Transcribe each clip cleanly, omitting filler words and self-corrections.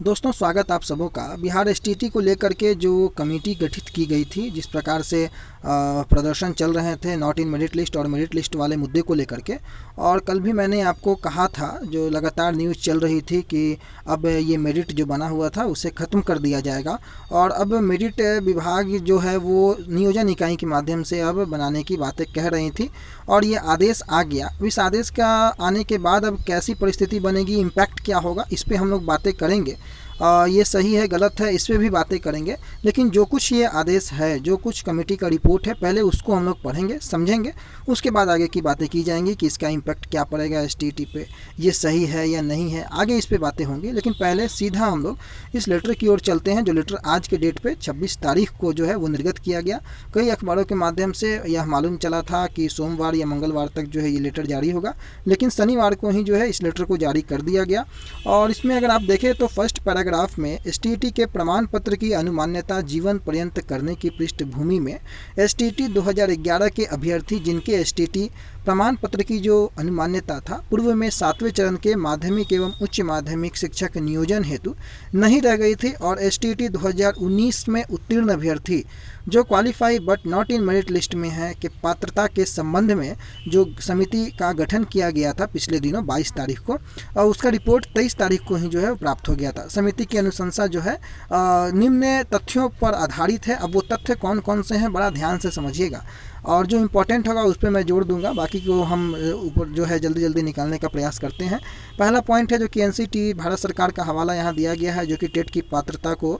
दोस्तों, स्वागत आप सबों का। बिहार एसटीटी को लेकर के जो कमेटी गठित की गई थी, जिस प्रकार से प्रदर्शन चल रहे थे नॉट इन मेरिट लिस्ट और मेरिट लिस्ट वाले मुद्दे को लेकर के, और कल भी मैंने आपको कहा था, जो लगातार न्यूज़ चल रही थी कि अब ये मेरिट जो बना हुआ था उसे ख़त्म कर दिया जाएगा और अब मेरिट विभाग जो है वो नियोजन इकाई के माध्यम से अब बनाने की बातें कह रही थी और ये आदेश आ गया। इस आदेश का आने के बाद अब कैसी परिस्थिति बनेगी, इम्पैक्ट क्या होगा, इस पर हम लोग बातें करेंगे। ये सही है गलत है इस पर भी बातें करेंगे, लेकिन जो कुछ ये आदेश है, जो कुछ कमेटी का रिपोर्ट है, पहले उसको हम लोग पढ़ेंगे, समझेंगे, उसके बाद आगे की बातें की जाएंगी कि इसका इम्पैक्ट क्या पड़ेगा एसटीटी पे, ये सही है या नहीं है, आगे इस पे बातें होंगी। लेकिन पहले सीधा हम लोग इस लेटर की ओर चलते हैं, जो लेटर आज के डेट पे 26 तारीख को जो है वो निर्गत किया गया। कई अखबारों के माध्यम से यह मालूम चला था कि सोमवार या मंगलवार तक जो है ये लेटर जारी होगा, लेकिन शनिवार को ही जो है इस लेटर को जारी कर दिया गया। और इसमें अगर आप देखें तो फर्स्ट पैराग्राफ में एसटीटी के प्रमाण पत्र की अनुमान्यता जीवन पर्यंत करने की पृष्ठभूमि में एसटीटी 2011 के अभ्यर्थी जिनके एसटीटी प्रमाण पत्र की जो अनुमान्यता था पूर्व में 7वें चरण के माध्यमिक एवं उच्च माध्यमिक शिक्षक नियोजन हेतु नहीं रह गई थी और एसटीटी 2019 में उत्तीर्ण अभ्यर्थी जो qualify but not in merit list में है के पात्रता के संबंध में जो समिति का गठन किया गया था पिछले दिनों 22 तारीख को, और उसका रिपोर्ट 23 तारीख को ही जो है प्राप्त हो गया था। समिति की अनुशंसा जो है निम्न तथ्यों पर आधारित है। अब वो तथ्य कौन कौन से हैं बड़ा ध्यान से समझिएगा और जो इम्पोर्टेंट होगा उस पर मैं जोड़ दूंगा, बाकी को हम ऊपर जो है जल्दी जल्दी निकालने का प्रयास करते हैं। पहला पॉइंट है जो कि एनसीटी भारत सरकार का हवाला यहाँ दिया गया है, जो कि टेट की पात्रता को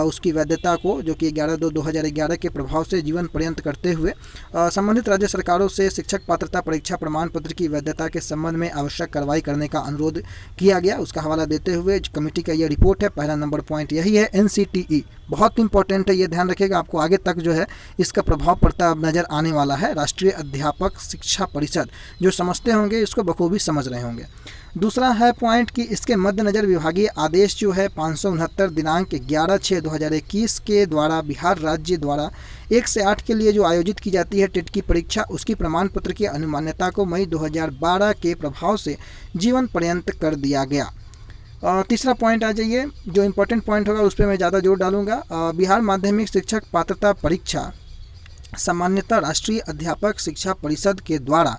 उसकी वैधता को जो कि 11/2/2011 के प्रभाव से जीवन पर्यंत करते हुए संबंधित राज्य सरकारों से शिक्षक पात्रता परीक्षा प्रमाण पत्र की वैधता के संबंध में आवश्यक कार्रवाई करने का अनुरोध किया गया। उसका हवाला देते हुए कमेटी का यह रिपोर्ट है। पहला नंबर पॉइंट यही है। एनसीटीई बहुत इंपॉर्टेंट है, ये ध्यान रखिएगा, आपको आगे तक जो है इसका प्रभाव पड़ता नज़र आने वाला है। राष्ट्रीय अध्यापक शिक्षा परिषद, जो समझते होंगे इसको बखूबी समझ रहे होंगे। दूसरा है पॉइंट कि इसके मद्देनज़र विभागीय आदेश जो है 569 दिनांक 11/6/2021 के द्वारा बिहार राज्य द्वारा 1 से 8 के लिए जो आयोजित की जाती है टेट की परीक्षा, उसकी प्रमाण पत्र की अनुमान्यता को मई 2012 के प्रभाव से जीवन पर्यंत कर दिया गया। तीसरा पॉइंट आ जाइए, जो इम्पोर्टेंट पॉइंट होगा उस पर मैं ज़्यादा जोर डालूंगा। बिहार माध्यमिक शिक्षक पात्रता परीक्षा सामान्यतः राष्ट्रीय अध्यापक शिक्षा परिषद के द्वारा,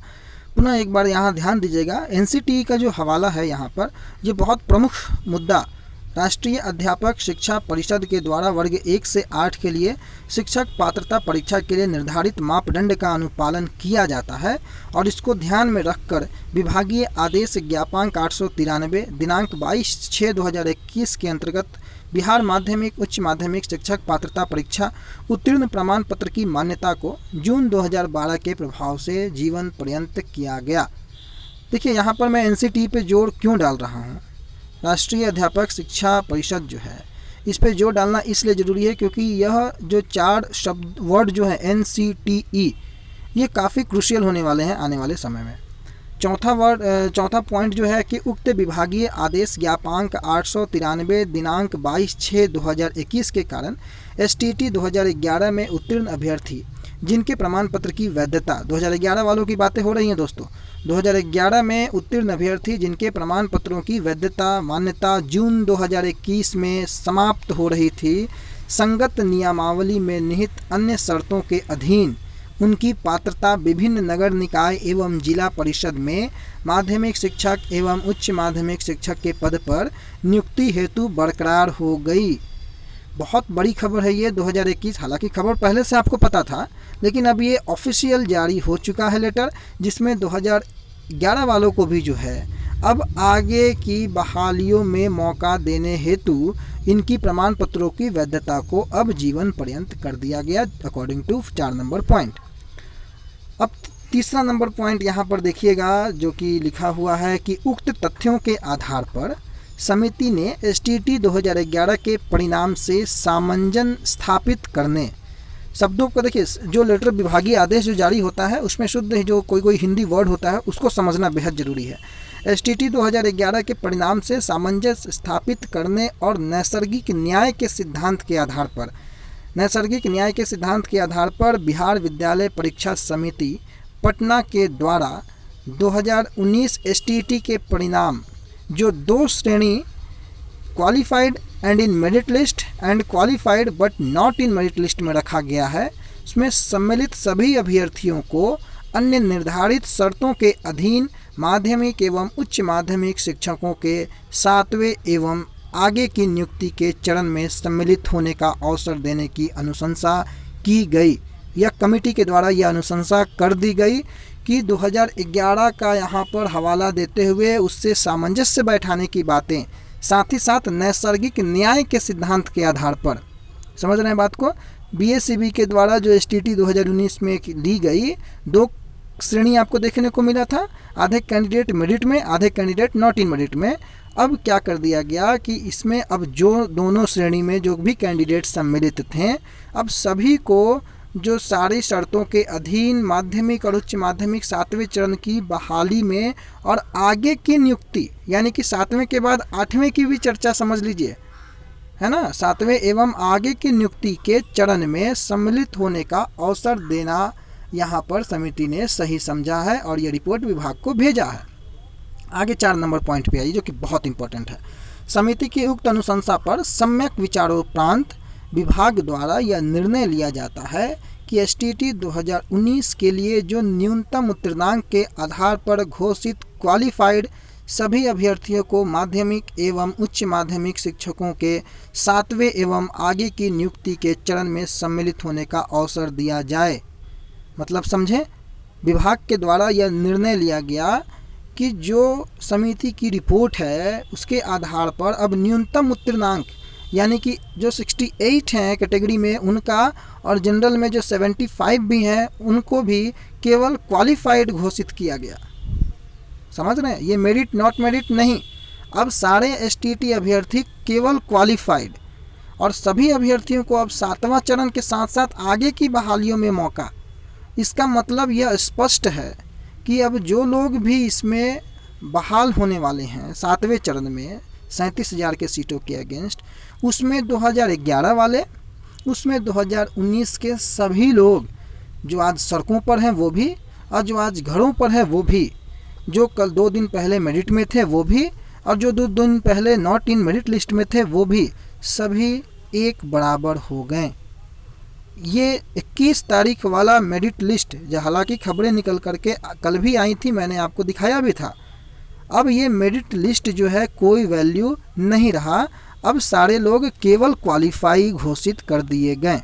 पुनः एक बार यहाँ ध्यान दीजिएगा, एनसीटीई का जो हवाला है यहाँ पर, ये बहुत प्रमुख मुद्दा, राष्ट्रीय अध्यापक शिक्षा परिषद के द्वारा वर्ग 1 से 8 के लिए शिक्षक पात्रता परीक्षा के लिए निर्धारित मापदंड का अनुपालन किया जाता है और इसको ध्यान में रखकर विभागीय आदेश ज्ञापांक 893 दिनांक 22/6/2021 के अंतर्गत बिहार माध्यमिक उच्च माध्यमिक शिक्षक पात्रता परीक्षा उत्तीर्ण प्रमाण पत्र की मान्यता को जून 2012 के प्रभाव से जीवन पर्यंत किया गया। देखिए यहाँ पर मैं एनसीटीई पे जोर क्यों डाल रहा हूँ, राष्ट्रीय अध्यापक शिक्षा परिषद जो है इस पे जोर डालना इसलिए ज़रूरी है क्योंकि यह जो 4 शब्द वर्ड जो है एनसीटीई, ये काफ़ी क्रूशियल होने वाले हैं आने वाले समय में। चौथा पॉइंट जो है कि उक्त विभागीय आदेश ज्ञापांक 893 दिनांक 22/6/2021 के कारण एसटीटी 2011 में उत्तीर्ण अभ्यर्थी जिनके प्रमाण पत्र की वैधता, 2011 वालों की बातें हो रही हैं दोस्तों, 2011 में उत्तीर्ण अभ्यर्थी जिनके प्रमाण पत्रों की वैधता मान्यता जून 2021 में समाप्त हो रही थी, संगत नियमावली में निहित अन्य शर्तों के अधीन उनकी पात्रता विभिन्न नगर निकाय एवं जिला परिषद में माध्यमिक शिक्षक एवं उच्च माध्यमिक शिक्षक के पद पर नियुक्ति हेतु बरकरार हो गई। बहुत बड़ी खबर है ये 2021, हालांकि खबर पहले से आपको पता था, लेकिन अब ये ऑफिशियल जारी हो चुका है लेटर, जिसमें 2011 वालों को भी जो है अब आगे की बहालियों में मौका देने हेतु इनकी प्रमाण पत्रों की वैधता को अब जीवन पर्यंत कर दिया गया, अकॉर्डिंग टू 4 नंबर पॉइंट। अब तीसरा नंबर पॉइंट यहाँ पर देखिएगा, जो कि लिखा हुआ है कि उक्त तथ्यों के आधार पर समिति ने एसटीटी 2011 के परिणाम से सामंजस्य स्थापित करने, शब्दों को देखिए, जो लेटर विभागीय आदेश जो जारी होता है उसमें शुद्ध जो कोई हिंदी वर्ड होता है उसको समझना बेहद ज़रूरी है। एसटीटी 2011 के परिणाम से सामंजस्य स्थापित करने और नैसर्गिक न्याय के सिद्धांत के आधार पर बिहार विद्यालय परीक्षा समिति पटना के द्वारा 2019 एसटीटी के परिणाम जो 2 श्रेणी qualified and in merit list and qualified but not in merit list में रखा गया है। इसमें सम्मिलित सभी अभ्यर्थियों को अन्य निर्धारित शर्तों के अधीन माध्यमिक एवं उच्च माध्यमिक शिक्षकों के 7वें एवं आगे की नियुक्ति के चरण में सम्मिलित होने का अवसर देने की अनुशंसा की गई। यह कमेटी के द्वारा यह अनुशंसा कर दी गई कि 2011 का यहाँ पर हवाला देते हुए उससे सामंजस्य बैठाने की बातें, साथ ही साथ नैसर्गिक न्याय के सिद्धांत के आधार पर, समझ रहे हैं बात को, बीएसईबी के द्वारा जो एसटीटी 2019 में ली गई 2 श्रेणी आपको देखने को मिला था, आधे कैंडिडेट मेरिट में, आधे कैंडिडेट नॉट इन मेरिट में। अब क्या कर दिया गया कि इसमें अब जो दोनों श्रेणी में जो भी कैंडिडेट सम्मिलित थे, अब सभी को जो सारी शर्तों के अधीन माध्यमिक और उच्च माध्यमिक 7वें चरण की बहाली में और आगे की नियुक्ति, यानी कि 7वें के बाद 8वें की भी चर्चा समझ लीजिए, है ना, 7वें एवं आगे की नियुक्ति के चरण में सम्मिलित होने का अवसर देना यहाँ पर समिति ने सही समझा है और ये रिपोर्ट विभाग को भेजा है। आगे 4 नंबर पॉइंट पे आइए, जो कि बहुत इंपॉर्टेंट है। समिति की उक्त अनुशंसा पर सम्यक विचारोपरांत विभाग द्वारा यह निर्णय लिया जाता है कि एसटीटी 2019 के लिए जो न्यूनतम उत्तीर्णांक के आधार पर घोषित क्वालिफाइड सभी अभ्यर्थियों को माध्यमिक एवं उच्च माध्यमिक शिक्षकों के 7वें एवं आगे की नियुक्ति के चरण में सम्मिलित होने का अवसर दिया जाए। मतलब समझें, विभाग के द्वारा यह निर्णय लिया गया कि जो समिति की रिपोर्ट है उसके आधार पर अब न्यूनतम उत्तीर्णांक, यानी कि जो 68 हैं कैटेगरी में उनका और जनरल में जो 75 भी हैं उनको भी केवल क्वालिफाइड घोषित किया गया। समझ रहे हैं, ये मेरिट नॉट मेरिट नहीं, अब सारे एसटीटी अभ्यर्थी केवल क्वालिफाइड, और सभी अभ्यर्थियों को अब 7वां चरण के साथ साथ आगे की बहालियों में मौका। इसका मतलब यह स्पष्ट है कि अब जो लोग भी इसमें बहाल होने वाले हैं 7वें चरण में 37,000 के सीटों के अगेंस्ट, उसमें 2011 वाले, उसमें 2019 के सभी लोग जो आज सड़कों पर हैं वो भी, और जो आज घरों पर हैं वो भी, जो कल 2 दिन पहले मेरिट में थे वो भी, और जो 2 दिन पहले नॉट इन मेरिट लिस्ट में थे वो भी, सभी एक बराबर हो गए। ये 21 तारीख वाला मेरिट लिस्ट, जो हालांकि खबरें निकल करके कल भी आई थी, मैंने आपको दिखाया भी था, अब ये मेरिट लिस्ट जो है कोई वैल्यू नहीं रहा, अब सारे लोग केवल क्वालिफाई घोषित कर दिए गए।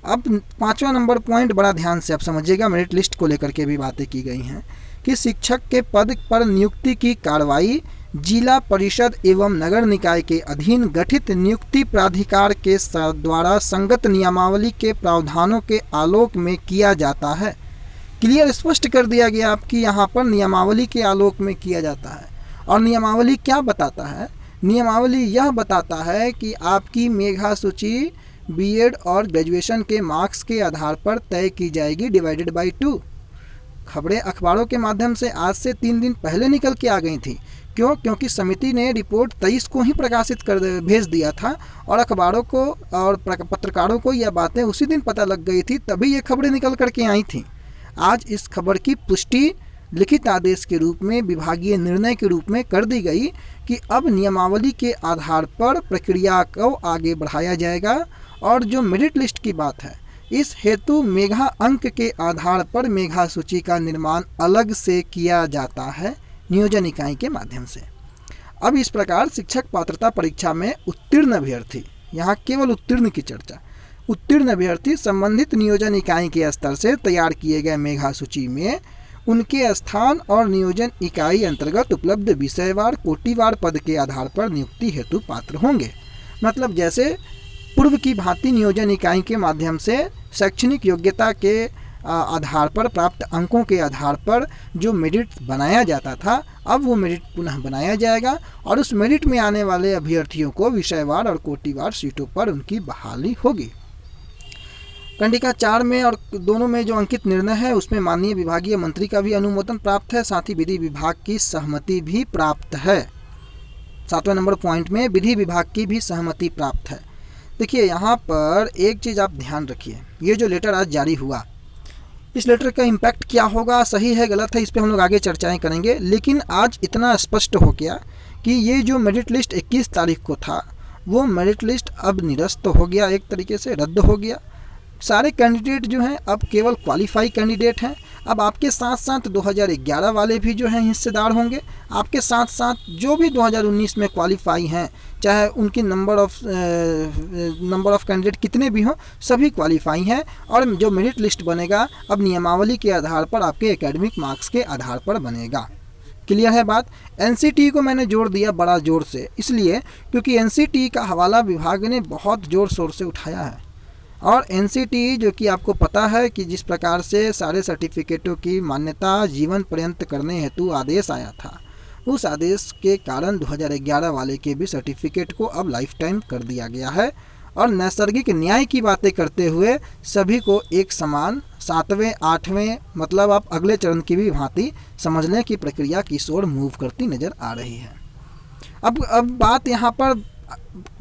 अब 5वां नंबर पॉइंट बड़ा ध्यान से आप समझिएगा, मेरिट लिस्ट को लेकर के भी बातें की गई हैं कि शिक्षक के पद पर नियुक्ति की कार्रवाई जिला परिषद एवं नगर निकाय के अधीन गठित नियुक्ति प्राधिकार के द्वारा संगत नियमावली के प्रावधानों के आलोक में किया जाता है। क्लियर स्पष्ट कर दिया गया आपकी यहाँ पर नियमावली के आलोक में किया जाता है। और नियमावली क्या बताता है? नियमावली यह बताता है कि आपकी मेधा सूची बीएड और ग्रेजुएशन के मार्क्स के आधार पर तय की जाएगी डिवाइडेड बाई 2। खबरें अखबारों के माध्यम से आज से 3 दिन पहले निकल के आ गई थी। क्यों? क्योंकि समिति ने रिपोर्ट 23 को ही प्रकाशित कर भेज दिया था और अखबारों को और पत्रकारों को यह बातें उसी दिन पता लग गई थी, तभी ये खबरें निकल करके आई थी। आज इस खबर की पुष्टि लिखित आदेश के रूप में, विभागीय निर्णय के रूप में कर दी गई कि अब नियमावली के आधार पर प्रक्रिया को आगे बढ़ाया जाएगा। और जो मेरिट लिस्ट की बात है, इस हेतु मेधा अंक के आधार पर मेधा सूची का निर्माण अलग से किया जाता है नियोजन इकाई के माध्यम से। अब इस प्रकार शिक्षक पात्रता परीक्षा में उत्तीर्ण अभ्यर्थी, यहाँ केवल उत्तीर्ण की चर्चा, उत्तीर्ण अभ्यर्थी संबंधित नियोजन इकाई के स्तर से तैयार किए गए मेधा सूची में उनके स्थान और नियोजन इकाई अंतर्गत उपलब्ध विषयवार कोटिवार पद के आधार पर नियुक्ति हेतु पात्र होंगे। मतलब जैसे पूर्व की भांति नियोजन इकाई के माध्यम से शैक्षणिक योग्यता के आधार पर, प्राप्त अंकों के आधार पर जो मेरिट बनाया जाता था, अब वो मेरिट पुनः बनाया जाएगा और उस मेरिट में आने वाले अभ्यर्थियों को विषयवार और कोटिवार सीटों पर उनकी बहाली होगी। कंडिका 4 में और दोनों में जो अंकित निर्णय है उसमें माननीय विभागीय मंत्री का भी अनुमोदन प्राप्त है, साथ ही विधि विभाग की सहमति भी प्राप्त है। 7वें नंबर पॉइंट में विधि विभाग की भी सहमति प्राप्त है। देखिए यहाँ पर एक चीज़ आप ध्यान रखिए, ये जो लेटर आज जारी हुआ, इस लेटर का इम्पैक्ट क्या होगा, सही है गलत है, इस पर हम लोग आगे चर्चाएं करेंगे। लेकिन आज इतना स्पष्ट हो गया कि ये जो मेरिट लिस्ट 21 तारीख को था वो मेरिट लिस्ट अब निरस्त हो गया, एक तरीके से रद्द हो गया। सारे कैंडिडेट जो हैं अब केवल क्वालिफाई कैंडिडेट हैं। अब आपके साथ साथ 2011 वाले भी जो हैं हिस्सेदार होंगे, आपके साथ साथ जो भी 2019 में क्वालिफाई हैं, चाहे उनकी नंबर ऑफ कैंडिडेट कितने भी हों, सभी क्वालिफाई हैं। और जो मेरिट लिस्ट बनेगा अब नियमावली के आधार पर, आपके एकेडमिक मार्क्स के आधार पर बनेगा। क्लियर है बात। एनसीटी को मैंने जोड़ दिया बड़ा जोर से, इसलिए क्योंकि एनसीटी का हवाला विभाग ने बहुत ज़ोर शोर से उठाया है। और एनसीटी जो कि आपको पता है कि जिस प्रकार से सारे सर्टिफिकेटों की मान्यता जीवन पर्यंत करने हेतु आदेश आया था, उस आदेश के कारण 2011 वाले के भी सर्टिफिकेट को अब लाइफ टाइम कर दिया गया है। और नैसर्गिक न्याय की बातें करते हुए सभी को एक समान 7वें 8वें, मतलब आप अगले चरण की भी भांति समझने की प्रक्रिया की ओर मूव करती नज़र आ रही है। अब बात यहाँ पर,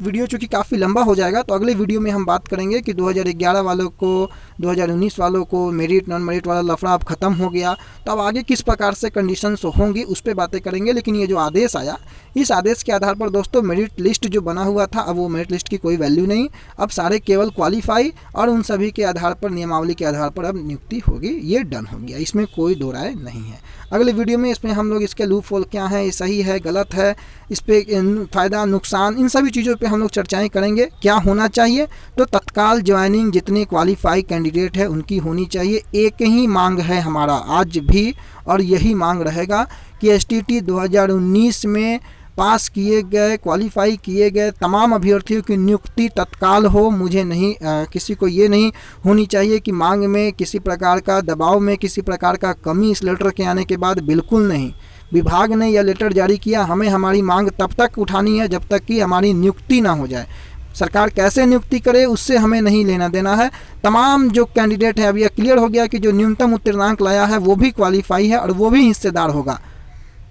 वीडियो चूँकि काफ़ी लंबा हो जाएगा तो अगले वीडियो में हम बात करेंगे कि 2011 वालों को, 2019 वालों को मेरिट नॉन मेरिट वाला लफड़ा अब ख़त्म हो गया, तो अब आगे किस प्रकार से कंडीशंस होंगी उस पर बातें करेंगे। लेकिन ये जो आदेश आया, इस आदेश के आधार पर दोस्तों मेरिट लिस्ट जो बना हुआ था, अब वो मेरिट लिस्ट की कोई वैल्यू नहीं, अब सारे केवल क्वालिफाई और उन सभी के आधार पर, नियमावली के आधार पर अब नियुक्ति होगी। ये डन हो गया, इसमें कोई दो राय नहीं है। अगले वीडियो में इसमें हम लोग इसके लूप होल क्या है, ये सही है गलत है, इस पर फ़ायदा नुकसान, इन सभी चीज़ों पे हम लोग चर्चाएं करेंगे। क्या होना चाहिए, तो तत्काल ज्वाइनिंग जितने क्वालिफाई कैंडिडेट है उनकी होनी चाहिए। एक ही मांग है हमारा आज भी, और यही मांग रहेगा कि एसटीटी 2019 में पास किए गए, क्वालिफाई किए गए तमाम अभ्यर्थियों की नियुक्ति तत्काल हो। मुझे नहीं किसी को ये नहीं होनी चाहिए कि मांग में किसी प्रकार का दबाव में किसी प्रकार का कमी इस लेटर के आने के बाद, बिल्कुल नहीं। विभाग ने यह लेटर जारी किया, हमें हमारी मांग तब तक उठानी है जब तक कि हमारी नियुक्ति ना हो जाए। सरकार कैसे नियुक्ति करे उससे हमें नहीं लेना देना है। तमाम जो कैंडिडेट है, अब यह क्लियर हो गया कि जो न्यूनतम उत्तीर्णांक लाया है वो भी क्वालिफाई है और वो भी हिस्सेदार होगा।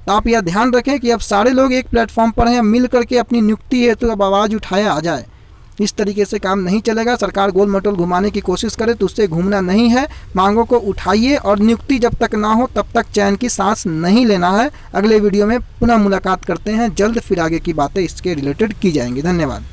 तो आप यह ध्यान रखें कि अब सारे लोग एक प्लेटफॉर्म पर हैं, मिल करके अपनी नियुक्ति है तो अब आवाज़ उठाया आ जाए। इस तरीके से काम नहीं चलेगा। सरकार गोल मटोल घुमाने की कोशिश करे तो उससे घूमना नहीं है। मांगों को उठाइए और नियुक्ति जब तक ना हो तब तक चैन की सांस नहीं लेना है। अगले वीडियो में पुनः मुलाकात करते हैं जल्द, फिर आगे की बातें इसके रिलेटेड की जाएंगी। धन्यवाद।